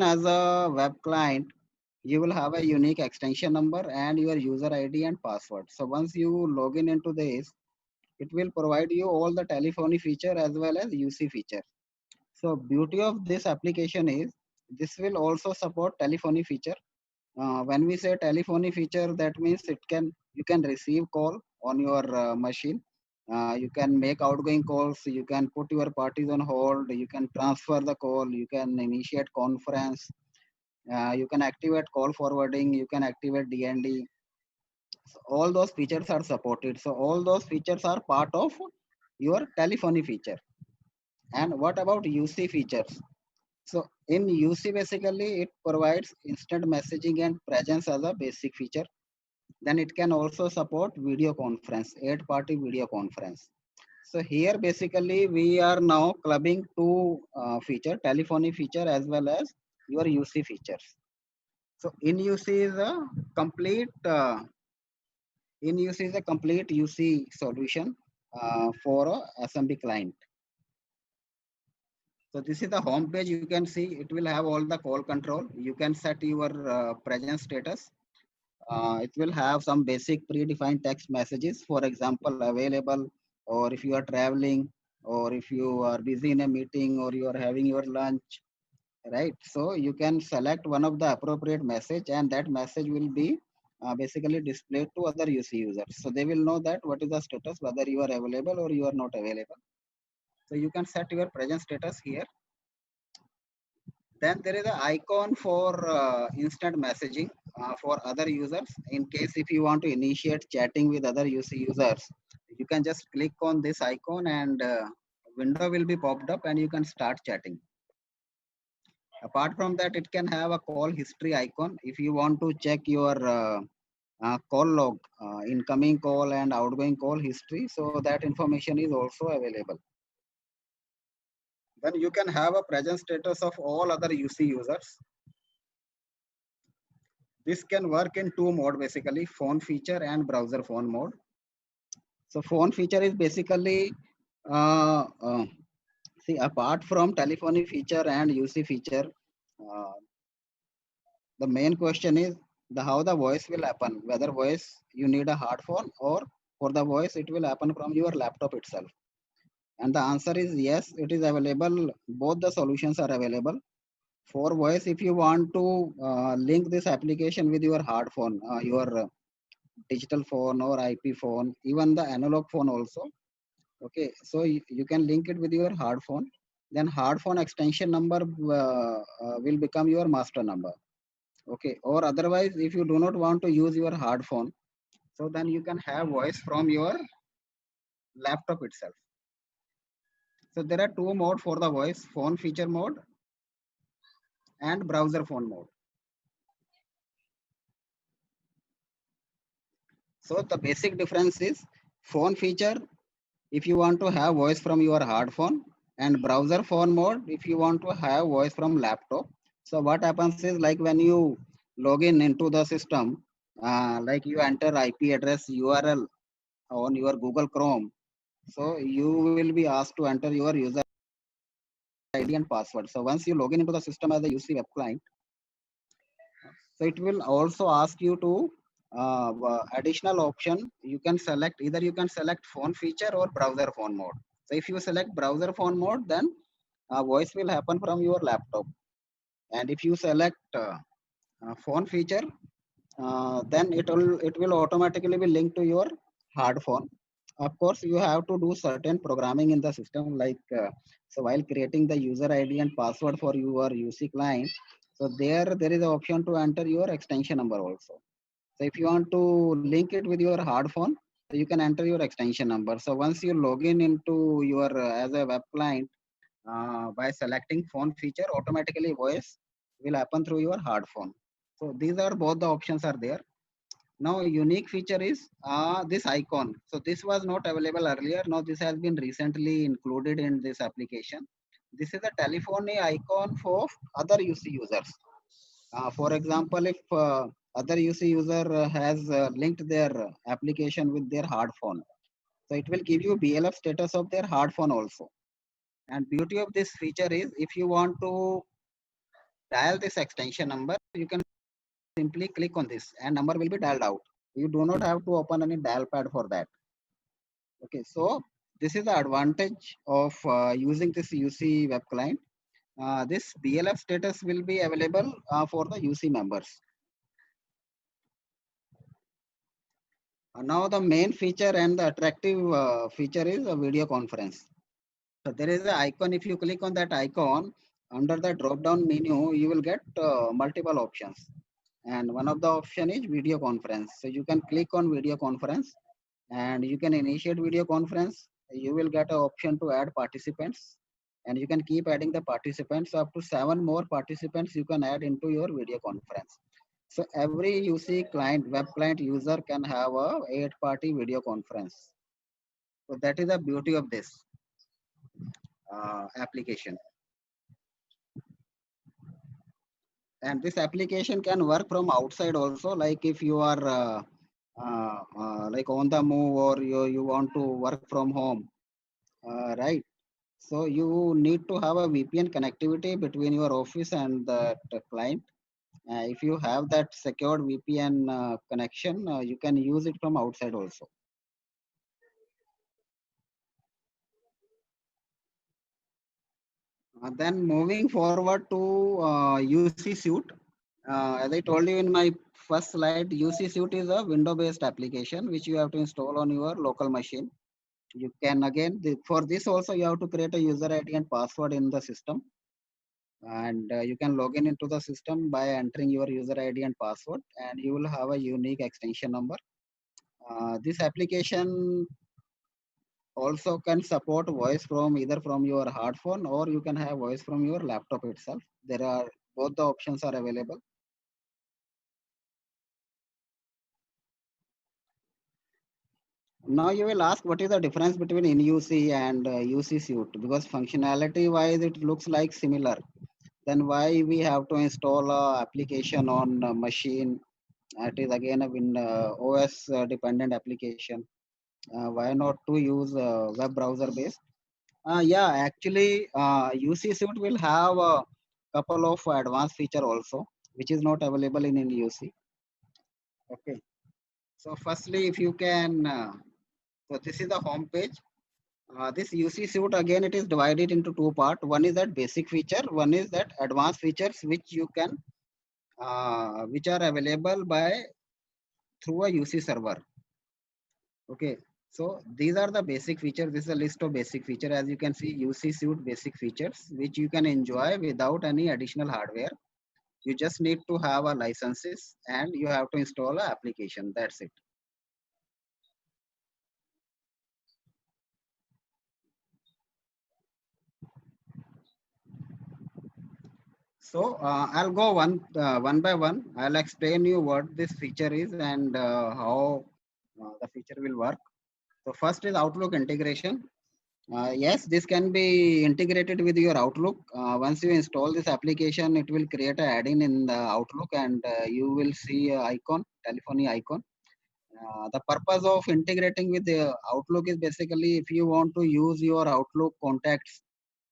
as a web client, you will have a unique extension number and your user ID and password. So once you log in into this, it will provide you all the telephony feature as well as UC feature. So beauty of this application is this will also support telephony feature. When we say telephony feature, that means it can you can receive call on your machine. You can make outgoing calls. You can put your parties on hold. You can transfer the call. You can initiate conference. You can activate call forwarding. You can activate DND. So all those features are supported. So all those features are part of your telephony feature. And what about UC features? So in UC, basically, it provides instant messaging and presence as a basic feature. Then it can also support video conference, 8-party video conference. So here, basically, we are now clubbing two feature, telephony feature as well as your UC features. So complete in UC is a complete UC solution for a SMB client. So this is the home page. You can see it will have all the call control. You can set your presence status. It will have some basic predefined text messages, for example, available, or if you are traveling, or if you are busy in a meeting, or you are having your lunch, right? So you can select one of the appropriate message, and that message will be basically displayed to other UC users. So they will know that what is the status, whether you are available or you are not available. So you can set your present status here. Then there is an icon for instant messaging for other users. In case if you want to initiate chatting with other UC users, you can just click on this icon and window will be popped up and you can start chatting. Apart from that, it can have a call history icon. If you want to check your call log, incoming call and outgoing call history, so that information is also available. Then you can have a present status of all other UC users. This can work in two mode, basically phone feature and browser phone mode. So phone feature is basically uh, uh, see, apart from telephony feature and UC feature, uh, the main question is the how the voice will happen, whether voice you need a hard phone or for the voice it will happen from your laptop itself. And the answer is yes, it is available. Both the solutions are available. For voice, if you want to link this application with your hard phone, your digital phone or IP phone, even the analog phone also. Okay, so you can link it with your hard phone. Then hard phone extension number will become your master number. Okay, or otherwise, if you do not want to use your hard phone, so then you can have voice from your laptop itself. So there are two mode for the voice: phone feature mode and browser phone mode. So the basic difference is phone feature if you want to have voice from your hard phone, and browser phone mode if you want to have voice from laptop. So what happens is, like when you log in into the system, like you enter IP address URL on your Google Chrome, so you will be asked to enter your user ID and password. So once you log in into the system as a UC web client, so it will also ask you to additional option. You can select, either you can select phone feature or browser phone mode. So if you select browser phone mode, then voice will happen from your laptop. And if you select phone feature, then it will automatically be linked to your hard phone. Of course, you have to do certain programming in the system, like so while creating the user ID and password for your UC client, so there is an option to enter your extension number also. So if you want to link it with your hard phone, so you can enter your extension number. So once you log in into your as a web client by selecting phone feature, automatically voice will happen through your hard phone. So these are both the options are there. Now unique feature is this icon. So this was not available earlier. Now this has been recently included in this application. This is a telephony icon for other UC users. For example, if other UC user has linked their application with their hard phone, so it will give you BLF status of their hard phone also. And beauty of this feature is if you want to dial this extension number, you can simply click on this and number will be dialed out. You do not have to open any dial pad for that. Okay, so this is the advantage of using this UC web client. This BLF status will be available for the UC members. Now the main feature and the attractive feature is a video conference. So there is an icon. If you click on that icon, under the drop down menu, you will get multiple options. And one of the option is video conference. So you can click on video conference and you can initiate video conference. You will get an option to add participants and you can keep adding the participants. Up to 7 more participants you can add into your video conference. So every UC client, web client user can have a 8-party video conference. So that is the beauty of this application. And this application can work from outside also, like if you are like on the move or you want to work from home, right? So you need to have a VPN connectivity between your office and the client. If you have that secured VPN connection, you can use it from outside also. Then moving forward to UC Suite. As I told you in my first slide, UC Suite is a window-based application which you have to install on your local machine. You can again, for this also you have to create a user ID and password in the system. And you can log in into the system by entering your user ID and password and you will have a unique extension number. This application also can support voice from either from your smartphone or you can have voice from your laptop itself. There are both the options are available. Now you will ask what is the difference between InUC and UC Suite, because functionality wise it looks like similar. Then why we have to install a application on a machine? It is again a OS dependent application. Why not to use web browser based? Yeah, actually, UC Suite will have a couple of advanced feature also, which is not available in UC. Okay. So firstly, if you can, so this is the home page. This UC Suite again, it is divided into two parts. One is that basic feature. One is that advanced features which you can, which are available by through a UC server. Okay. So these are the basic features. This is a list of basic features. As you can see, UC Suite basic features, which you can enjoy without any additional hardware. You just need to have a licenses and you have to install an application. That's it. So I'll go one by one. I'll explain you what this feature is and how the feature will work. So first is Outlook integration. Yes, this can be integrated with your Outlook. Once you install this application, it will create an add-in in the Outlook and you will see a icon, telephony icon. The purpose of integrating with the Outlook is basically if you want to use your Outlook contacts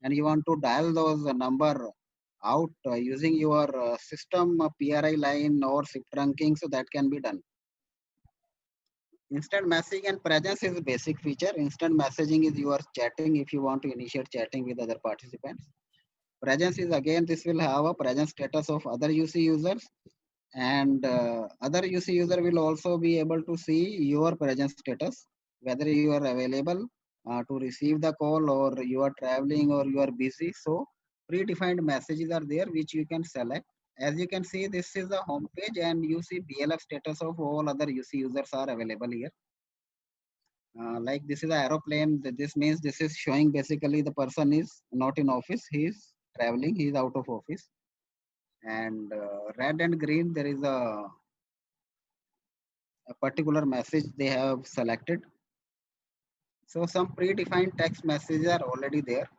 and you want to dial those number out using your system PRI line or SIP trunking, so that can be done. Instant messaging and presence is a basic feature. Instant messaging is you are chatting if you want to initiate chatting with other participants. Presence is again, this will have a presence status of other UC users and other UC user will also be able to see your presence status, whether you are available to receive the call or you are traveling or you are busy. So predefined messages are there which you can select. As you can see, this is the home page and you see BLF status of all other UC users are available here. Like this is an aeroplane. This means this is showing basically the person is not in office. He is traveling. He is out of office. And red and green, there is a particular message they have selected. So some predefined text messages are already there.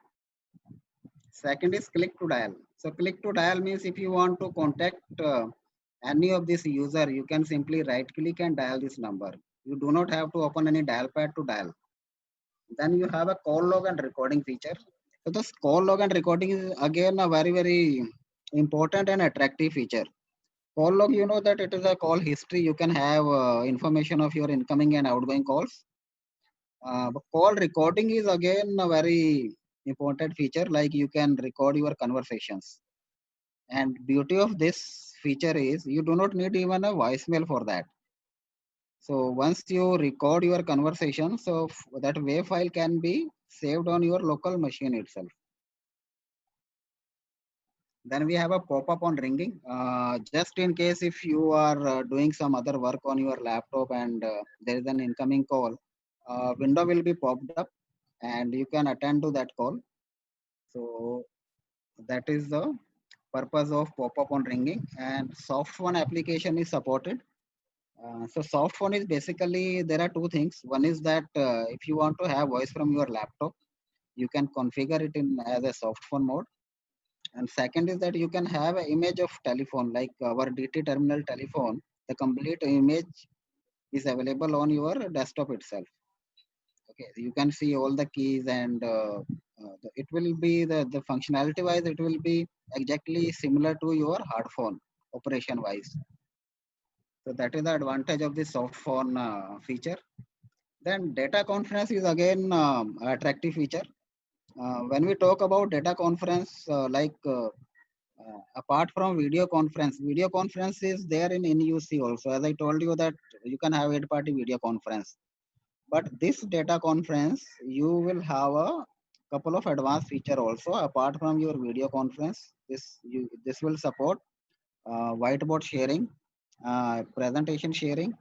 Second is click to dial. So click to dial means if you want to contact any of this user, you can simply right click and dial this number. You do not have to open any dial pad to dial. Then you have a call log and recording feature. So this call log and recording is again a very important and attractive feature. Call log, you know that it is a call history. You can have information of your incoming and outgoing calls. But call recording is again a very important feature. Like you can record your conversations. And beauty of this feature is you do not need even a voicemail for that. So once you record your conversation, so that WAV file can be saved on your local machine itself. Then we have a pop-up on ringing. Just in case if you are doing some other work on your laptop and there is an incoming call, window will be popped up and you can attend to that call. So that is the purpose of pop-up on ringing, and soft phone application is supported. So soft phone is basically, there are two things. One is that if you want to have voice from your laptop, you can configure it in as a soft phone mode. And second is that you can have an image of telephone like our DT terminal telephone. The complete image is available on your desktop itself. Okay, you can see all the keys and it will be the functionality wise, it will be exactly similar to your hard phone operation wise. So that is the advantage of the soft phone feature. Then data conference is again attractive feature. When we talk about data conference, apart from video conference is there in NUC also. As I told you that you can have third-party video conference. But this data conference, you will have a couple of advanced feature also apart from your video conference. This will support whiteboard sharing, presentation sharing,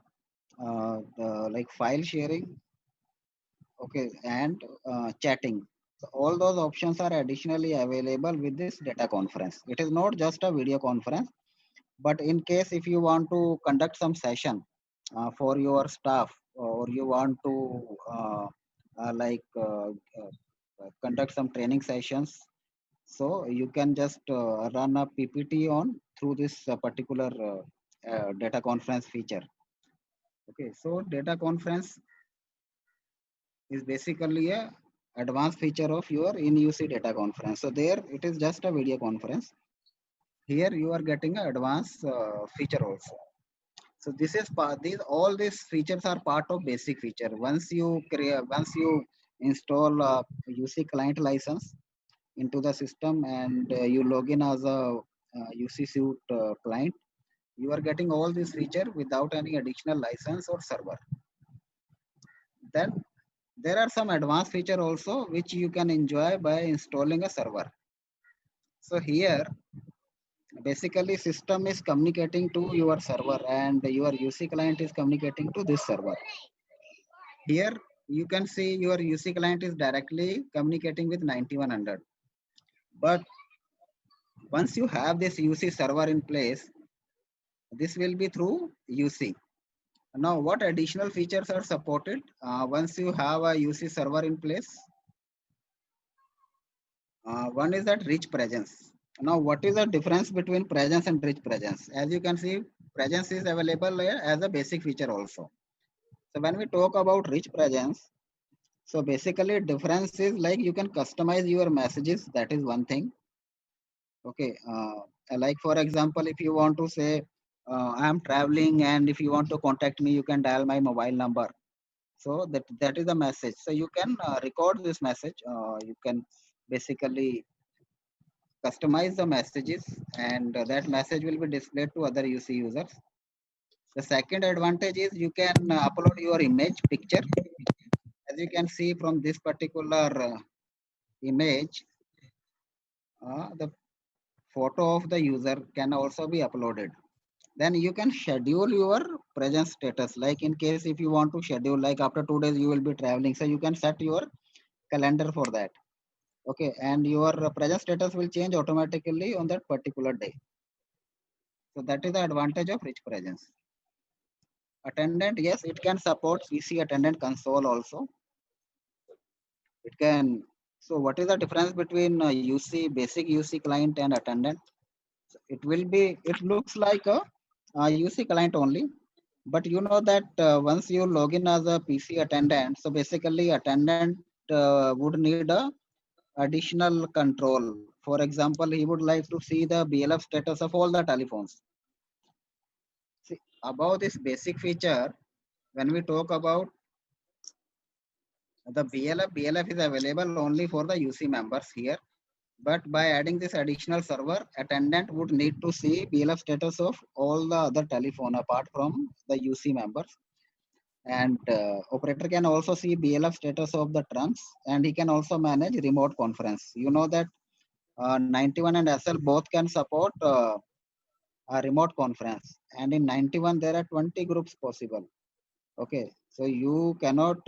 like file sharing, okay, and chatting. So all those options are additionally available with this data conference. It is not just a video conference, but in case if you want to conduct some session for your staff, or you want to conduct some training sessions, so you can just run a PPT on through this particular data conference feature. Okay, so data conference is basically a advanced feature of your in-UC data conference. So there it is just a video conference. Here you are getting an advanced feature also. So this is part. These all these features are part of basic feature. Once you install UC client license into the system and you log in as a UC suite client, you are getting all these feature without any additional license or server. Then there are some advanced feature also which you can enjoy by installing a server. So here basically system is communicating to your server and your UC client is communicating to this server. Here you can see your UC client is directly communicating with 9100. But once you have this UC server in place, this will be through UC. Now, what additional features are supported once you have a UC server in place? One is that rich presence. Now, what is the difference between presence and rich presence? As you can see, presence is available as a basic feature also. So when we talk about rich presence, so basically difference is like you can customize your messages. That is one thing. Okay. Like for example, if you want to say, I am traveling and if you want to contact me, you can dial my mobile number. So that is the message. So you can record this message. You can basically customize the messages and that message will be displayed to other UC users. The second advantage is you can upload your image picture. As you can see from this particular image, the photo of the user can also be uploaded. Then you can schedule your presence status. Like in case if you want to schedule, like after 2 days you will be traveling, so you can set your calendar for that. Okay, and your presence status will change automatically on that particular day. So that is the advantage of rich presence. Attendant, yes, it can support CC attendant console also. It can. So what is the difference between UC basic UC client and attendant? So it will be. It looks like a UC client only, but you know that once you log in as a PC attendant, so basically attendant would need a additional control For example, he would like to see the BLF status of all the telephones. See, about this basic feature, when we talk about the BLF is available only for the UC members here. But by adding this additional server, attendant would need to see BLF status of all the other telephone apart from the UC members. And operator can also see BLF status of the trunks, and he can also manage remote conference. You know that 91 and SL both can support a remote conference, and in 91 there are 20 groups possible. Okay, so you cannot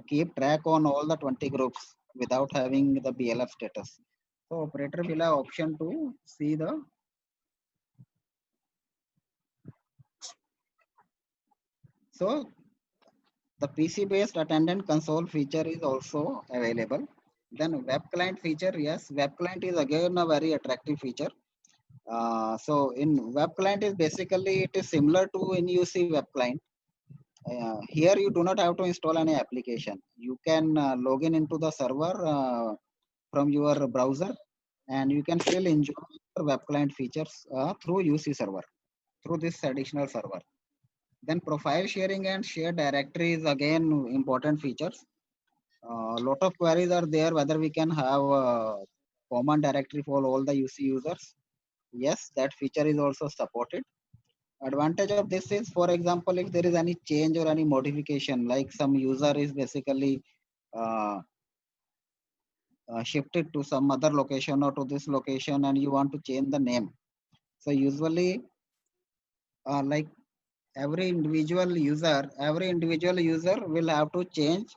keep track on all the 20 groups without having the BLF status. So operator will have option to see the. So the PC based attendant console feature is also available. Then web client feature, yes, web client is again a very attractive feature. So in web client is basically it is similar to in UC web client. Here you do not have to install any application. You can log in into the server from your browser, and you can still enjoy web client features through UC server, through this additional server. Then profile sharing and shared directory is again important features. A lot of queries are there whether we can have a common directory for all the UC users. Yes, that feature is also supported. Advantage of this is, for example, if there is any change or any modification, like some user is basically uh, shifted to some other location or to this location and you want to change the name. So usually like every individual user will have to change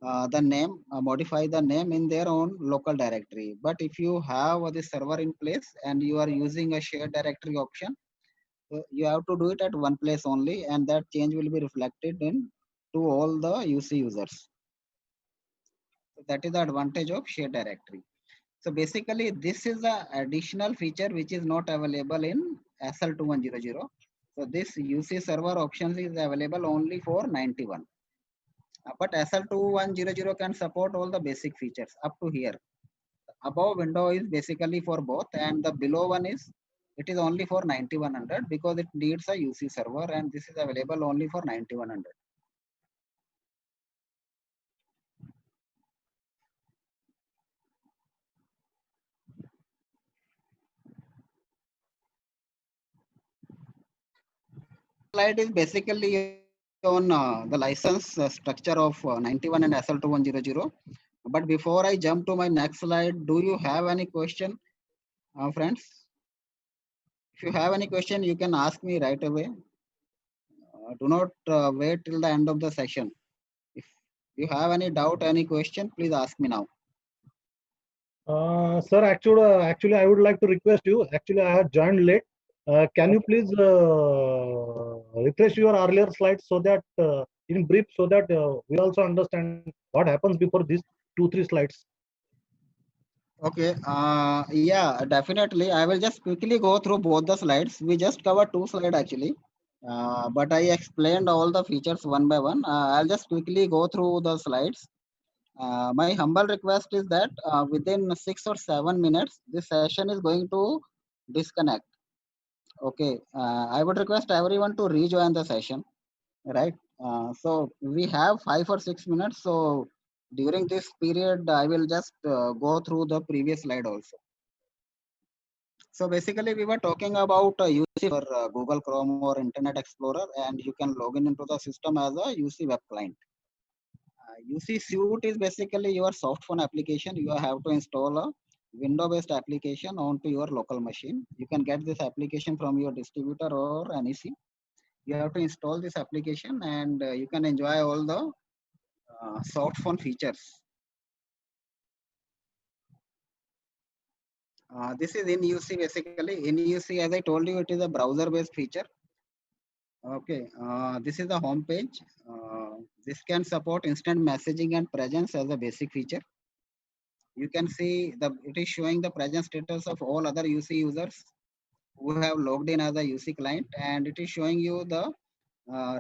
the name, modify the name in their own local directory. But if you have the server in place and you are using a shared directory option, so you have to do it at one place only, and that change will be reflected in to all the UC users. So that is the advantage of shared directory. So basically, this is the additional feature which is not available in SL2100. So this UC server options is available only for 91. But SL2100 can support all the basic features up to here. Above window is basically for both, and the below one is it is only for 9100 because it needs a UC server, and this is available only for 9100. Slide is basically on the license structure of 91 and SL2100. But before I jump to my next slide, do you have any question, friends? If you have any question, you can ask me right away. Do not wait till the end of the session. If you have any doubt, any question, please ask me now. Sir, actually, I would like to request you. Actually, I have joined late. Can you please refresh your earlier slides so that, in brief, so that we also understand what happens before these 2-3 slides. Okay. Yeah, definitely. I will just quickly go through both the slides. We just covered two slides actually. But I explained all the features one by one. I'll just quickly go through the slides. My humble request is that within 6 or 7 minutes, this session is going to disconnect. Okay. I would request everyone to rejoin the session, right? So we have 5 or 6 minutes. So during this period, I will just go through the previous slide also. So basically, we were talking about UC for Google Chrome or Internet Explorer, and you can log in into the system as a UC web client. UC Suite is basically your soft phone application. You have to install a window-based application onto your local machine. You can get this application from your distributor or NEC. You have to install this application, and you can enjoy all the soft phone features. This is in UC basically. In UC, as I told you, it is a browser-based feature. Okay, this is the home page. This can support instant messaging and presence as a basic feature. You can see it is showing the presence status of all other UC users who have logged in as a UC client, and it is showing you the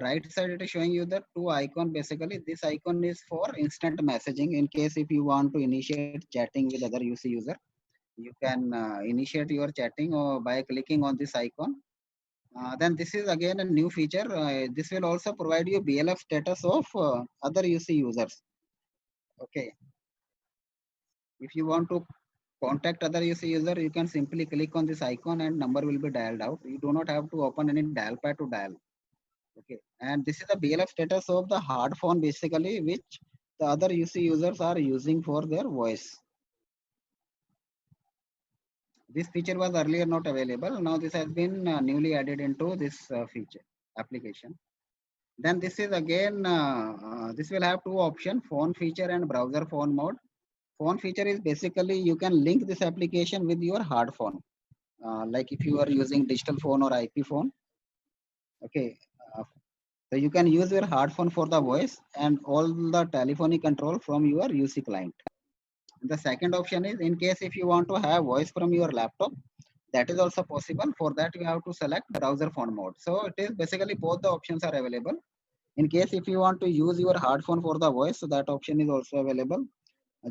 right side. It is showing you the two icon. Basically, this icon is for instant messaging in case if you want to initiate chatting with other UC user. You can initiate your chatting or by clicking on this icon. Then this is again a new feature. This will also provide you BLF status of other UC users. Okay. If you want to contact other UC user, you can simply click on this icon and number will be dialed out. You do not have to open any dial pad to dial. Okay. And this is the BLF status of the hard phone basically, which the other UC users are using for their voice. This feature was earlier not available. Now this has been newly added into this feature application. Then this is again, this will have two options, phone feature and browser phone mode. Phone feature is basically you can link this application with your hard phone. Like if you are using digital phone or IP phone, okay. So you can use your hard phone for the voice and all the telephony control from your UC client. The second option is in case if you want to have voice from your laptop, that is also possible. For that, you have to select browser phone mode. So it is basically both the options are available. In case if you want to use your hard phone for the voice, so that option is also available.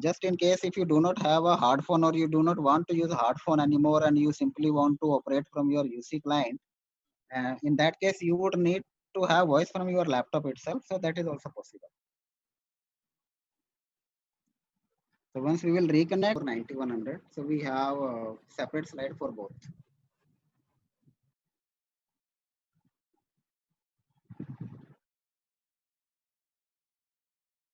Just in case if you do not have a hard phone or you do not want to use a hard phone anymore and you simply want to operate from your UC client, in that case, you would need to have voice from your laptop itself. So that is also possible. So once we will reconnect for 9100, so we have a separate slide for both.